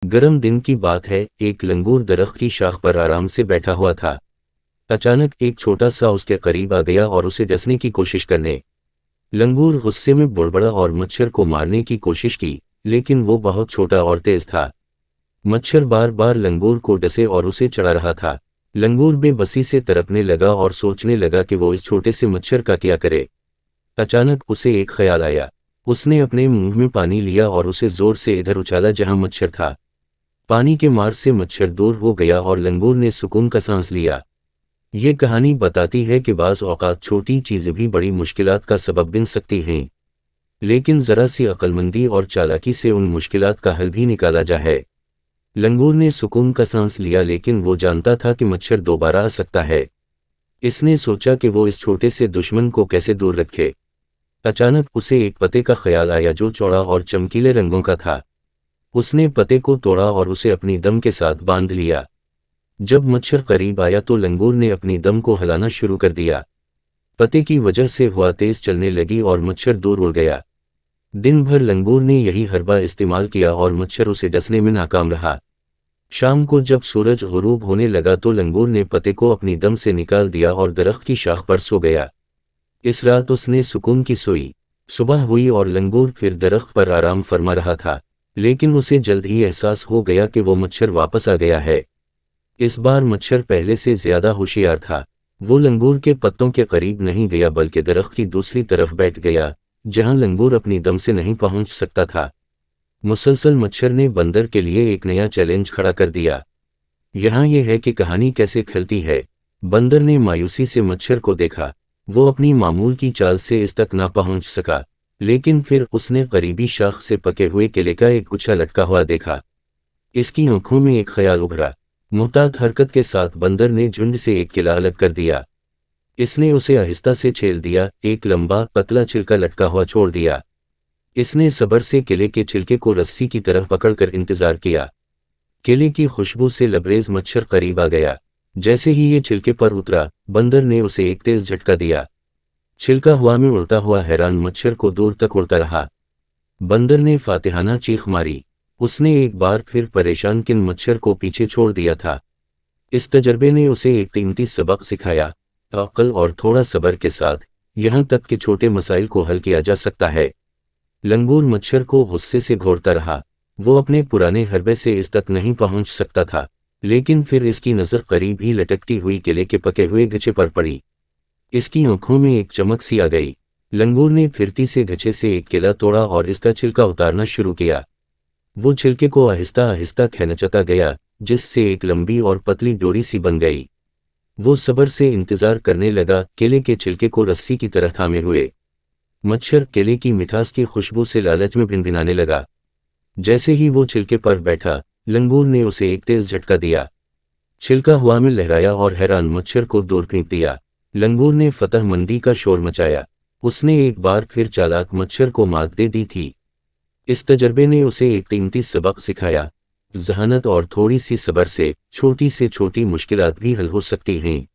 गर्म दिन की बात है। एक लंगूर दरख्त की शाख पर आराम से बैठा हुआ था। अचानक एक छोटा सा उसके करीब आ गया और उसे डसने की कोशिश करने। लंगूर गुस्से में बुड़बड़ा और मच्छर को मारने की कोशिश की, लेकिन वो बहुत छोटा और तेज था। मच्छर बार बार लंगूर को डसे और उसे चढ़ा रहा था। लंगूर बेबसी से तड़पने लगा और सोचने लगा कि वो इस छोटे से मच्छर का क्या करे। अचानक उसे एक ख्याल आया। उसने अपने मुंह में पानी लिया और उसे जोर से इधर उछाला जहां मच्छर था। पानी के मार से मच्छर दूर हो गया और लंगूर ने सुकून का सांस लिया। ये कहानी बताती है कि बाज़ औक़ात छोटी चीज़ें भी बड़ी मुश्किलात का सबब बन सकती हैं, लेकिन ज़रा सी अक्लमंदी और चालाकी से उन मुश्किलात का हल भी निकाला जाए। लंगूर ने सुकून का सांस लिया, लेकिन वो जानता था कि मच्छर दोबारा आ सकता है। इसने सोचा कि वो इस छोटे से दुश्मन को कैसे दूर रखे। अचानक उसे एक पत्ते का ख्याल आया जो चौड़ा और चमकीले रंगों का था। उसने पत्ते को तोड़ा और उसे अपनी दम के साथ बांध लिया। जब मच्छर करीब आया तो लंगूर ने अपनी दम को हिलाना शुरू कर दिया। पत्ते की वजह से हवा तेज चलने लगी और मच्छर दूर उड़ गया। दिन भर लंगूर ने यही हरबा इस्तेमाल किया और मच्छर उसे डसने में नाकाम रहा। शाम को जब सूरज गुरूब होने लगा तो लंगूर ने पत्ते को अपनी दम से निकाल दिया और दरख्त की शाख पर सो गया। इस रात उसने सुकून की सोई। सुबह हुई और लंगूर फिर दरख्त पर आराम फरमा रहा था, लेकिन उसे जल्द ही एहसास हो गया कि वो मच्छर वापस आ गया है। इस बार मच्छर पहले से ज्यादा होशियार था। वो लंगूर के पत्तों के करीब नहीं गया बल्कि दरख्त की दूसरी तरफ बैठ गया, जहां लंगूर अपनी दम से नहीं पहुंच सकता था। मुसलसल मच्छर ने बंदर के लिए एक नया चैलेंज खड़ा कर दिया। यहाँ यह है कि कहानी कैसे खिलती है। बंदर ने मायूसी से मच्छर को देखा। वो अपनी मामूल की चाल से इस तक ना पहुंच सका, लेकिन फिर उसने करीबी शाख से पके हुए केले का एक गुच्छा लटका हुआ देखा। इसकी आंखों में एक ख्याल उभरा। मुहतात हरकत के साथ बंदर ने झुंड से एक केला अलग कर दिया। इसने उसे आहिस्ता से छील दिया, एक लंबा पतला छिलका लटका हुआ छोड़ दिया। इसने सब्र से केले के छिलके को रस्सी की तरह पकड़कर इंतजार किया। केले की खुशबू से लबरेज मच्छर करीब आ गया। जैसे ही ये छिलके पर उतरा, बंदर ने उसे एक तेज झटका दिया। छिलका हवा में उड़ता हुआ हैरान मच्छर को दूर तक उड़ता रहा। बंदर ने फातिहाना चीख मारी। उसने एक बार फिर परेशान किन मच्छर को पीछे छोड़ दिया था। इस तजर्बे ने उसे एक कीमती सबक सिखाया, अक्ल और थोड़ा सब्र के साथ यहाँ तक कि छोटे मसाइल को हल किया जा सकता है। लंगूर मच्छर को गुस्से से घोरता रहा। वो अपने पुराने हरबे से इस तक नहीं पहुंच सकता था, लेकिन फिर इसकी नज़र करीब ही लटकती हुई केले के पके हुए गच्छे पर पड़ी। इसकी आंखों में एक चमक सी आ गई। लंगूर ने फिरती से गच्छे से एक केला तोड़ा और इसका छिलका उतारना शुरू किया। वो छिलके को आहिस्ता आहिस्ता खींचता गया, जिससे एक लंबी और पतली डोरी सी बन गई। वो सब्र से इंतजार करने लगा, केले के छिलके को रस्सी की तरह थामे हुए। मच्छर केले की मिठास की खुशबू से लालच में भिनभिनाने लगा। जैसे ही वो छिलके पर बैठा, लंगूर ने उसे एक तेज झटका दिया। छिलका हवा में लहराया और हैरान मच्छर को दूर फेंक दिया। लंगूर ने फतह मंदी का शोर मचाया। उसने एक बार फिर चालाक मच्छर को मात दे दी थी। इस तजर्बे ने उसे एक कीमती सबक सिखाया, ज़हानत और थोड़ी सी सब्र से छोटी से छोटी मुश्किलात भी हल हो सकती हैं।